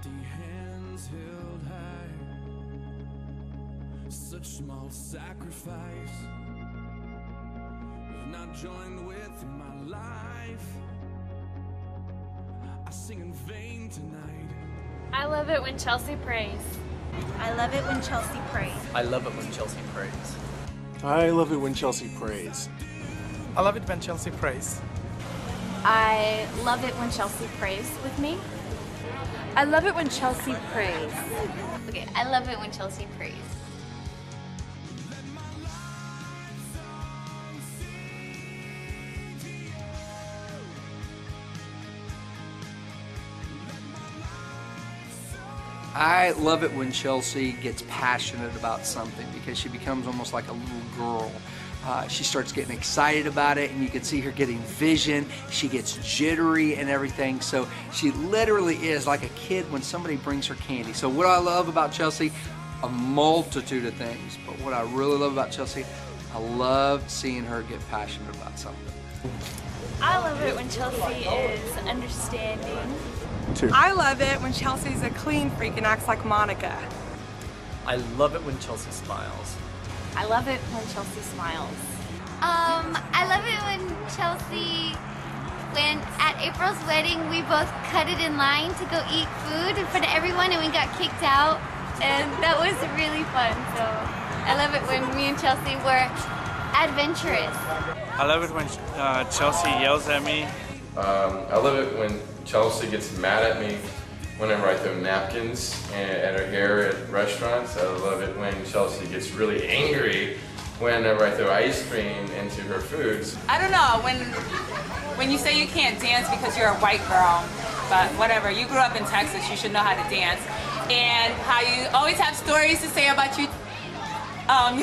Empty hands held high, such small sacrifice, not joined with my life. I sing in vain tonight. I love it when Chelsey prays. I love it when Chelsey prays. I love it when Chelsey prays. I love it when Chelsey prays. I love it when Chelsey prays. I love it when Chelsey prays with me. I love it when Chelsey prays. Okay, I love it when Chelsey prays. I love it when Chelsey gets passionate about something because she becomes almost like a little girl. She starts getting excited about it, and you can see her getting vision. She gets jittery and everything. So she literally is like a kid when somebody brings her candy. So what I love about Chelsey, a multitude of things. But what I really love about Chelsey, I love seeing her get passionate about something. I love it when Chelsey is understanding. I love it when Chelsey's a clean freak and acts like Monica. I love it when Chelsey smiles. I love it when Chelsey smiles. I love it when Chelsey, when at April's wedding, we both cut it in line to go eat food in front of everyone and we got kicked out. And that was really fun. So I love it when me and Chelsey were adventurous. I love it when Chelsey yells at me. I love it when Chelsey gets mad at me whenever I throw napkins at her hair at restaurants. I love it when Chelsey gets really angry whenever I throw ice cream into her foods. I don't know, when you say you can't dance because you're a white girl, but whatever, you grew up in Texas, you should know how to dance. And how you always have stories to say about your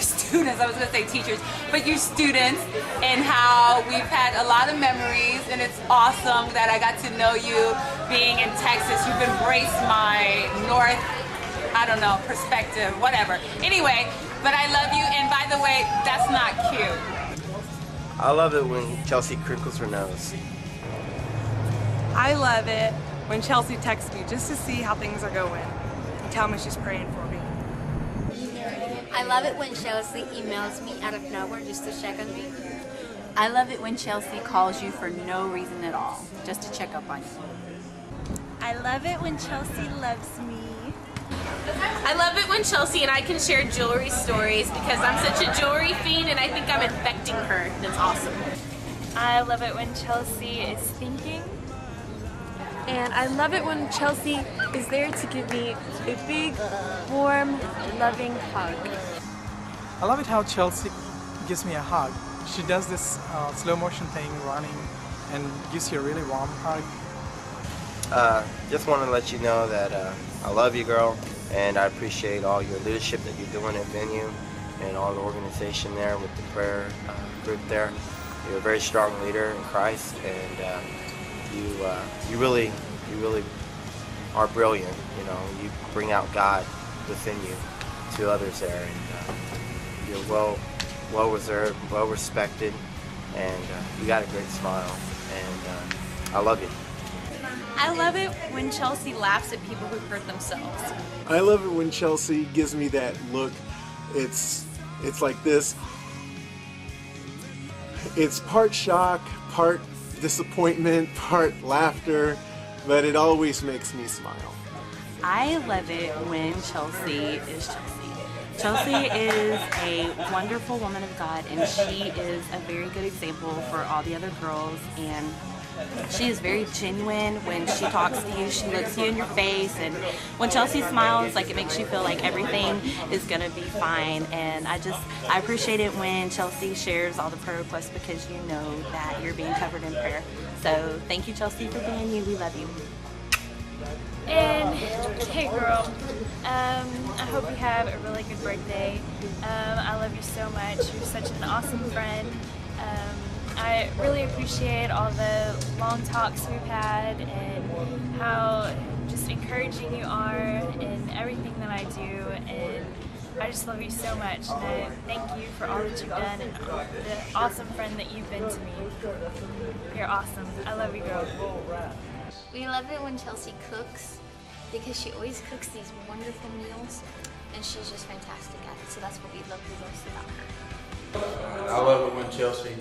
students, I was gonna say teachers, but your students, and how we've had a lot of memories, and it's awesome that I got to know you being in Texas. You've embraced my North, I don't know, perspective, whatever. Anyway, but I love you, and by the way, that's not cute. I love it when Chelsey crinkles her nose. I love it when Chelsey texts me just to see how things are going and tell me she's praying for me. I love it when Chelsey emails me out of nowhere just to check on me. I love it when Chelsey calls you for no reason at all, just to check up on you. I love it when Chelsey loves me. I love it when Chelsey and I can share jewelry stories because I'm such a jewelry fiend and I think I'm infecting her. That's awesome. I love it when Chelsey is thinking. And I love it when Chelsey is there to give me a big, warm, loving hug. I love it how Chelsey gives me a hug. She does this slow motion thing, running, and gives you a really warm hug. Just want to let you know that I love you, girl, and I appreciate all your leadership that you're doing at Venue and all the organization there with the prayer group there. You're a very strong leader in Christ, and you really are brilliant. You know, you bring out God within you to others there, and you're well reserved, well respected, and you got a great smile, and I love you. I love it when Chelsey laughs at people who hurt themselves. I love it when Chelsey gives me that look. It's like this. It's part shock, part disappointment, part laughter, but it always makes me smile. I love it when Chelsey is Chelsey. Chelsey is a wonderful woman of God, and she is a very good example for all the other girls, and she is very genuine when she talks to you. She looks you in your face, and when Chelsey smiles, like, it makes you feel like everything is gonna be fine. And I appreciate it when Chelsey shares all the prayer requests because you know that you're being covered in prayer. So thank you, Chelsey, for being you. We love you. And hey girl, I hope you have a really good birthday. I love you so much. You're such an awesome friend. I really appreciate all the long talks we've had and how just encouraging you are in everything that I do, and I just love you so much, and I thank you for all that you've done and the awesome friend that you've been to me. You're awesome. I love you, girl. We love it when Chelsey cooks because she always cooks these wonderful meals, and she's just fantastic at it. So that's what we love the most about her. I love it when Chelsea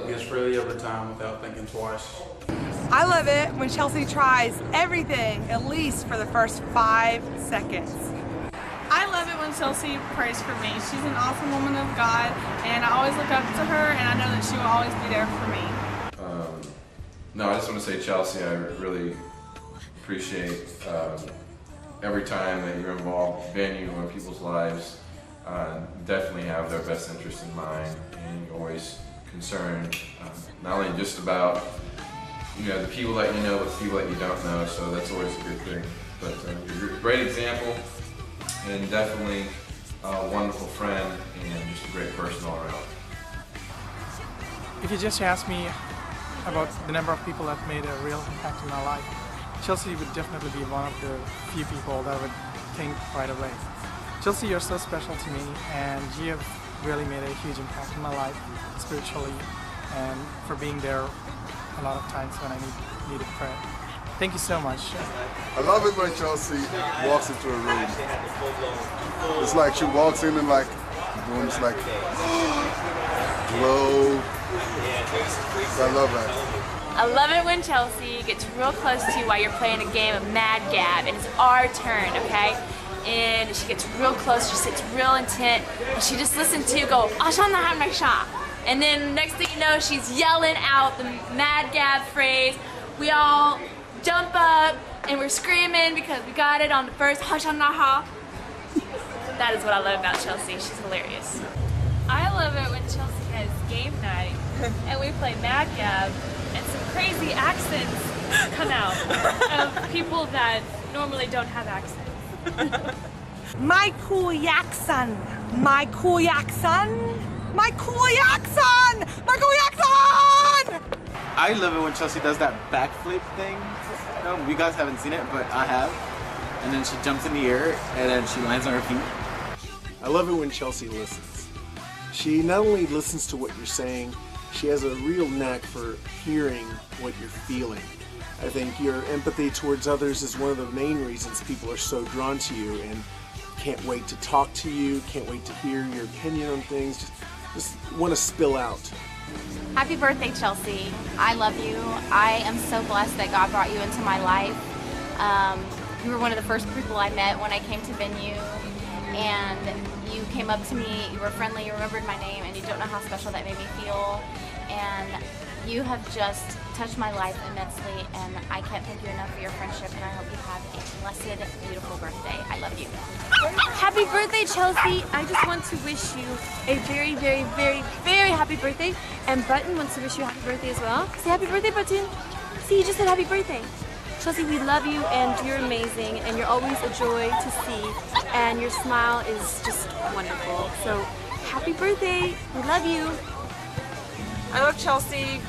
gets freely over time without thinking twice. I love it when Chelsea tries everything, at least for the first 5 seconds. I love it when Chelsea prays for me. She's an awesome woman of God, and I always look up to her, and I know that she will always be there for me. No, I just want to say, Chelsea, I really appreciate every time that you're involved, venue, in people's lives. Definitely have their best interest in mind, and you're always concerned not only just about the people that you know, but the people that you don't know. So that's always a good thing. But you're a great example, and definitely a wonderful friend, and just a great person all around. If you just ask me about the number of people that made a real impact in my life, Chelsea would definitely be one of the few people that I would think right away. Chelsea, you're so special to me, and you have really made a huge impact in my life, spiritually, and for being there a lot of times when I needed prayer. Thank you so much. I love it when Chelsea walks into a room. It's like she walks in and like the room's like glow. I love that. I love it when Chelsea gets real close to you while you're playing a game of Mad Gab, and it's our turn, okay? And she gets real close, she sits real intent, and she just listens to you go, "Ashana." And then next thing you know, she's yelling out the Mad Gab phrase. We all jump up and we're screaming because we got it on the first Hashanaha. That is what I love about Chelsea. She's hilarious. I love it when Chelsea has game night and we play Mad Gab and some crazy accents come out of people that normally don't have accents. My cool yakson, my cool yakson, my cool yakson, my cool yakson! I love it when Chelsea does that backflip thing. No, you guys haven't seen it, but I have. And then she jumps in the air, and then she lands on her feet. I love it when Chelsea listens. She not only listens to what you're saying, she has a real knack for hearing what you're feeling. I think your empathy towards others is one of the main reasons people are so drawn to you and can't wait to talk to you, can't wait to hear your opinion on things, just want to spill out. Happy birthday, Chelsea. I love you. I am so blessed that God brought you into my life. You were one of the first people I met when I came to Venue, and you came up to me, you were friendly, you remembered my name, and you don't know how special that made me feel. And you have just touched my life immensely, and I can't thank you enough for your friendship, and I hope you have a blessed, beautiful birthday. I love you. Happy birthday, Chelsea. I just want to wish you a very, very, very, very happy birthday. And Button wants to wish you a happy birthday as well. Say happy birthday, Button. See, you just said happy birthday. Chelsea, we love you, and you're amazing, and you're always a joy to see, and your smile is just wonderful. So, happy birthday. We love you. I love Chelsea.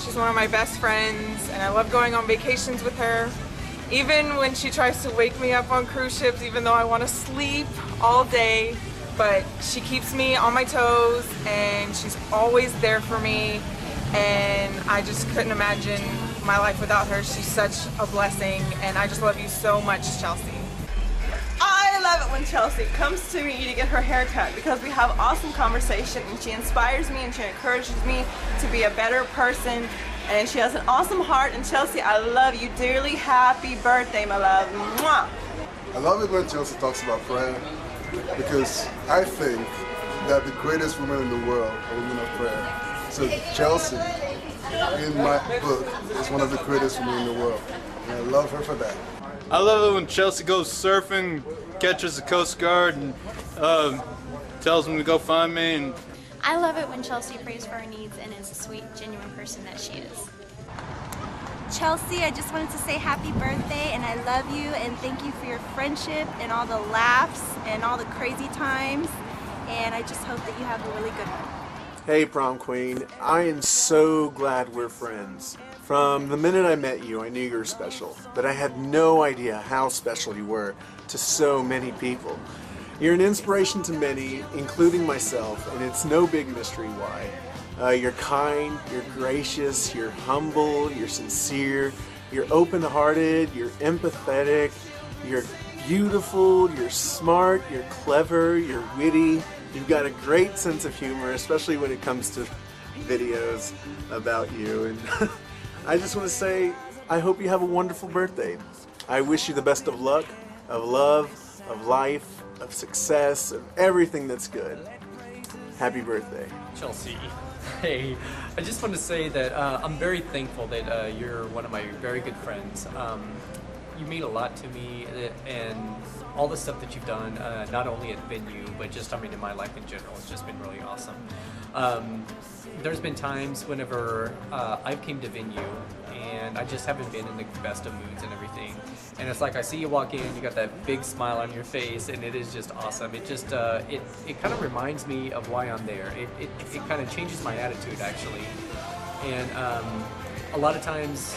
She's one of my best friends, and I love going on vacations with her. Even when she tries to wake me up on cruise ships, even though I want to sleep all day, but she keeps me on my toes, and she's always there for me, and I just couldn't imagine my life without her. She's such a blessing, and I just love you so much, Chelsea. I love it when Chelsea comes to me to get her hair cut because we have awesome conversation, and she inspires me and she encourages me to be a better person, and she has an awesome heart. And Chelsea, I love you dearly. Happy birthday, my love. Mwah. I love it when Chelsea talks about prayer because I think that the greatest women in the world are women of prayer. So Chelsea, in my book, is one of the greatest women in the world, and I love her for that. I love it when Chelsea goes surfing, catches the Coast Guard, and tells them to go find me. And I love it when Chelsea prays for our needs and is a sweet, genuine person that she is. Chelsea, I just wanted to say happy birthday, and I love you, and thank you for your friendship and all the laughs and all the crazy times, and I just hope that you have a really good one. Hey prom queen, I am so glad we're friends. From the minute I met you, I knew you were special, but I had no idea how special you were to so many people. You're an inspiration to many, including myself, and it's no big mystery why. You're kind, you're gracious, you're humble, you're sincere, You're open-hearted, you're empathetic, you're beautiful, you're smart, you're clever, you're witty. You've got a great sense of humor, especially when it comes to videos about you. And I just want to say, I hope you have a wonderful birthday. I wish you the best of luck, of love, of life, of success, of everything that's good. Happy birthday. Chelsey, hey, I just want to say that I'm very thankful that you're one of my very good friends. You mean a lot to me, and all the stuff that you've done, not only at Venue, but just, I mean, in my life in general, it's just been really awesome. There's been times whenever I've came to Venue, and I just haven't been in the best of moods and everything. And it's like I see you walk in, you got that big smile on your face, and it is just awesome. It just, it kind of reminds me of why I'm there. It kind of changes my attitude, actually. And a lot of times,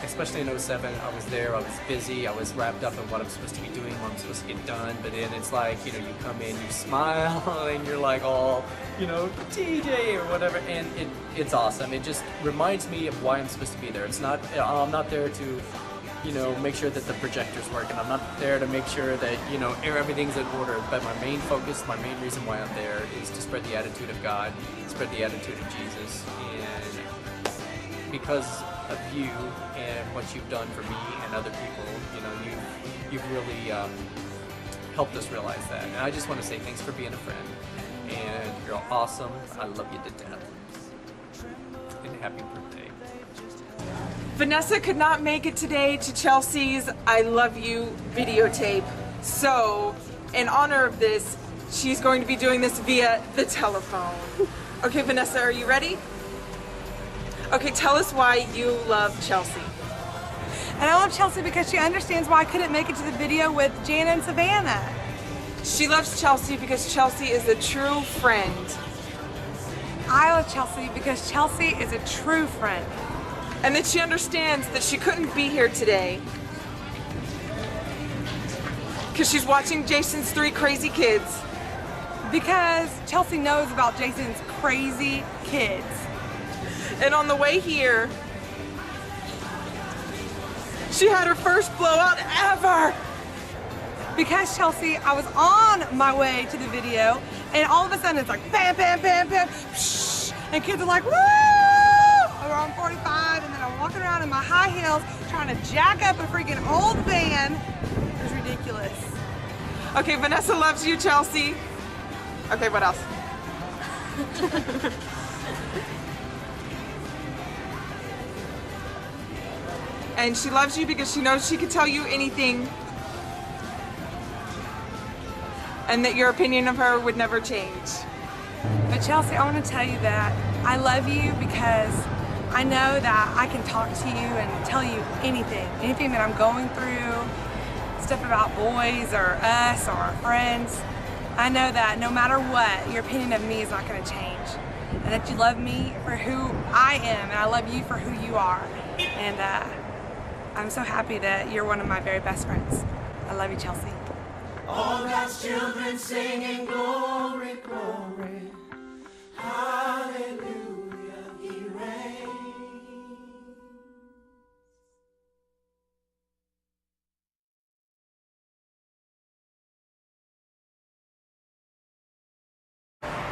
especially in 07, I was there, I was busy, I was wrapped up in what I'm supposed to be doing, what I'm supposed to get done, but then it's like, you know, you come in, you smile, and you're like all, you know, TJ or whatever, and it's awesome. It just reminds me of why I'm supposed to be there. It's not, I'm not there to, you know, make sure that the projector's working. I'm not there to make sure that, you know, everything's in order, but my main focus, my main reason why I'm there is to spread the attitude of God, spread the attitude of Jesus, and because of you and what you've done for me and other people, you know, you've really helped us realize that. And I just want to say thanks for being a friend, and you're awesome. I love you to death, and happy birthday. Vanessa could not make it today to Chelsea's I Love You videotape. So, in honor of this, she's going to be doing this via the telephone. Okay, Vanessa, are you ready? Okay, tell us why you love Chelsey. And I love Chelsey because she understands why I couldn't make it to the video with Jana and Savannah. She loves Chelsey because Chelsey is a true friend. I love Chelsey because Chelsey is a true friend. And that she understands that she couldn't be here today because she's watching Jason's 3 crazy kids. Because Chelsey knows about Jason's crazy kids. And on the way here, she had her first blowout ever. Because Chelsey, I was on my way to the video, and all of a sudden it's like bam, bam, bam, bam, psh, and kids are like, woo! We're on 45, and then I'm walking around in my high heels trying to jack up a freaking old van. It was ridiculous. Okay, Vanessa loves you, Chelsey. Okay, what else? And she loves you because she knows she can tell you anything and that your opinion of her would never change. But Chelsey, I want to tell you that I love you because I know that I can talk to you and tell you anything that I'm going through, stuff about boys or us or our friends. I know that no matter what, your opinion of me is not going to change, and that you love me for who I am, and I love you for who you are. And I'm so happy that you're one of my very best friends. I love you, Chelsey. All God's children singing glory, glory, hallelujah, he reigns.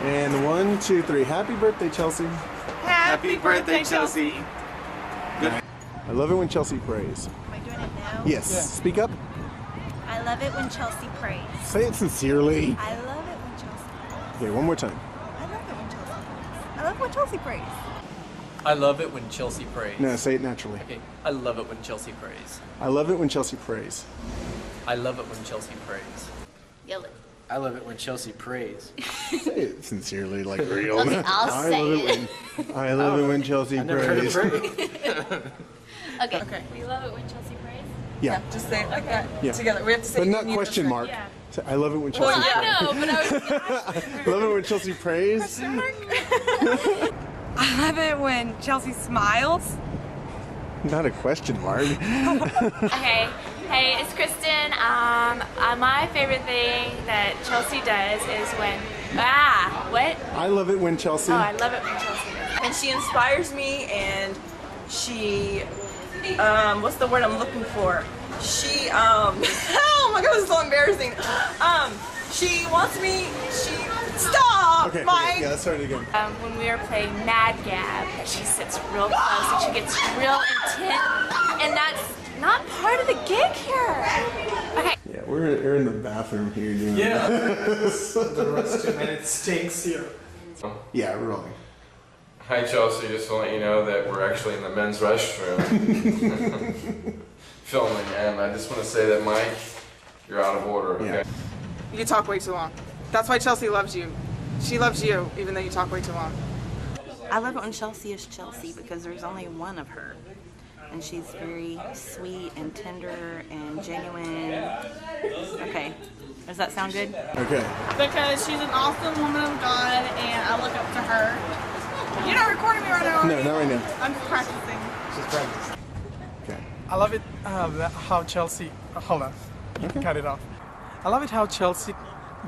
And 1, 2, 3. Happy birthday, Chelsey. Happy birthday, Chelsey. Good. I love it when Chelsey prays. Am I doing it now? Yes. Yeah. Speak up. I love it when Chelsey prays. Say it sincerely. I love it when Chelsey prays. Okay, one more time. I love it when Chelsey prays. I love when Chelsey prays. I love it when Chelsey prays. No, say it naturally. Okay, I love it when Chelsey prays. I love it when Chelsey prays. I love it when Chelsey prays. Yell it. I love it when Chelsey prays. Say it sincerely, like real. Okay, I'll say it. I love it when Chelsey prays. Okay. We love it when Chelsey prays. Yeah. Just say it like that Yeah. together. We have to say But it not in question unison. mark. Yeah. Say, I love it when Chelsey Well, prays. I know, but I was I love it when Chelsey prays. I love it when Chelsey smiles. Not a question mark. Okay, hey, it's Kristen. My favorite thing that Chelsey does is when, what? I love it when Chelsey. Oh, I love it when Chelsey does. And she inspires me, and she what's the word I'm looking for? She, oh my god, this is so embarrassing. She wants me, stop, Okay, Mike. yeah, let's start it again. When we were playing Mad Gab, she sits real close and she gets real intent, and that's not part of the gig here. Okay. Yeah, we're in the bathroom here doing Yeah. this. The restroom, and it stinks here. Yeah, really. Hi Chelsey, just to let you know that we're actually in the men's restroom filming, and I just want to say that Mike, you're out of order, okay? You talk way too long. That's why Chelsey loves you. She loves you, even though you talk way too long. I love it when Chelsey is Chelsey because there's only one of her. And she's very sweet and tender and genuine. Okay, does that sound good? Okay. Because she's an awesome woman of God and I look up to her. You're not recording me right now, are No, you? not right now. I'm just practicing. She's practicing. Okay. I love it how Chelsey. Hold on. You can cut it off. I love it how Chelsey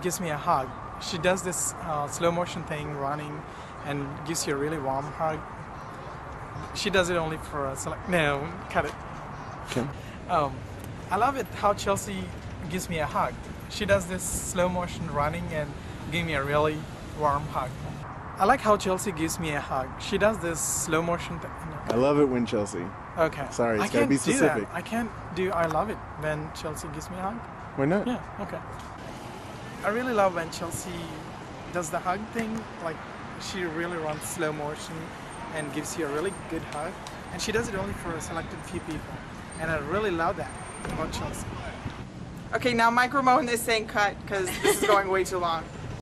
gives me a hug. She does this slow motion thing, running, and gives you a really warm hug. She does it only for us. Like, no, cut it. Okay. I love it how Chelsey gives me a hug. She does this slow motion running and give me a really warm hug. I like how Chelsey gives me a hug. She does this slow motion thing. I love it when Chelsey. Okay. Sorry, I it's gotta be can't do specific. that. I can't do I love it when Chelsey gives me a hug. Why not? Yeah, okay. I really love when Chelsey does the hug thing. Like, she really runs slow motion and gives you a really good hug. And she does it only for a selected few people. And I really love that about Chelsea. Okay, now Mike Ramone is saying cut because this is going way too long.